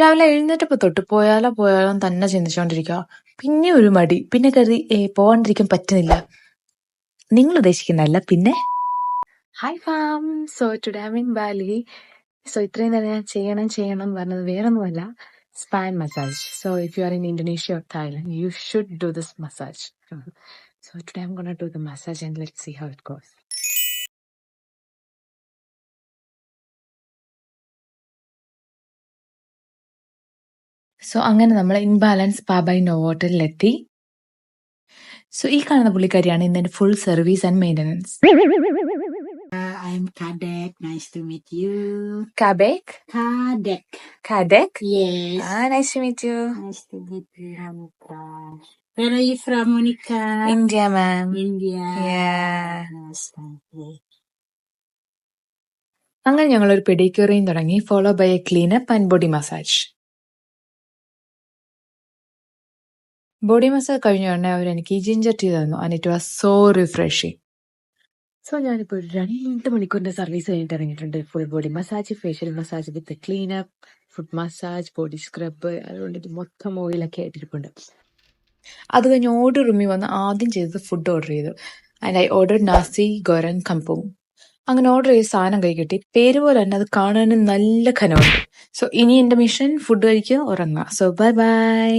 രാവിലെ എഴുന്നേറ്റപ്പോ തൊട്ട് പോയാലോ പോയാലോ തന്നെ ചിന്തിച്ചോണ്ടിരിക്കുക. പിന്നെ ഒരു മടി, പിന്നെ കരുതി പോവാണ്ടിരിക്കാൻ പറ്റുന്നില്ല. നിങ്ങൾ ഉദ്ദേശിക്കുന്നതല്ല പിന്നെ. Hi fam. So today I in Bali. So ഇത്രയും നേരം ഞാൻ ചെയ്യണം പറഞ്ഞത് വേറൊന്നുമല്ല, സ്പാൻ massage. So if you are in Indonesia or Thailand you should do this massage. So today I am gonna do the massage and let's see how it goes. So അങ്ങനെ നമ്മൾ imbalance പാബൈ നോവോട്ടലിലെത്തി. So ഈ കാണുന്ന പുള്ളിക്കാരിയാണ് ഇന്ന് full service and maintenance. I'm Kadek. Nice to meet you. Kabek? Kadek. Kadek? Yes. Nice to meet you. Nice to meet you, Monica. Where are you from, Monica? India, ma'am. India. Yeah. Nice. Thank you. അങ്ങനെ ഞങ്ങളൊരു പെഡിക്യൂറിയും തുടങ്ങി, follow by a cleanup and body massage. Body massage കഴിഞ്ഞ ഉടനെ അവരെനിക്ക് ginger tea തന്നു and it was so refreshing. So ഞാനിപ്പോൾ 2 മണിക്കൂറിന്റെ സർവീസ് കഴിഞ്ഞിട്ട് ഇറങ്ങിയിട്ടുണ്ട്. Full body massage, facial massage with cleanup, food massage, body scrub, അതുകൊണ്ട് ഇത് മൊത്തം ഓയിലൊക്കെ ആയിട്ടിരിപ്പുണ്ട്. അത് കഴിഞ്ഞ് ഓർഡർ റൂമിൽ വന്ന് ആദ്യം ചെയ്തത് ഫുഡ് ഓർഡർ ചെയ്തു. And I order Nazi ഗോരൻ കമ്പും. അങ്ങനെ ഓർഡർ ചെയ്ത് സാധനം കൈ കിട്ടി. പേര് പോലെ തന്നെ അത് കാണാനും നല്ല ഘനമുണ്ട്. സോ ഇനി എൻ്റെ മിഷൻ ഫുഡ് കഴിക്കുക, ഉറങ്ങുക. So bye bye.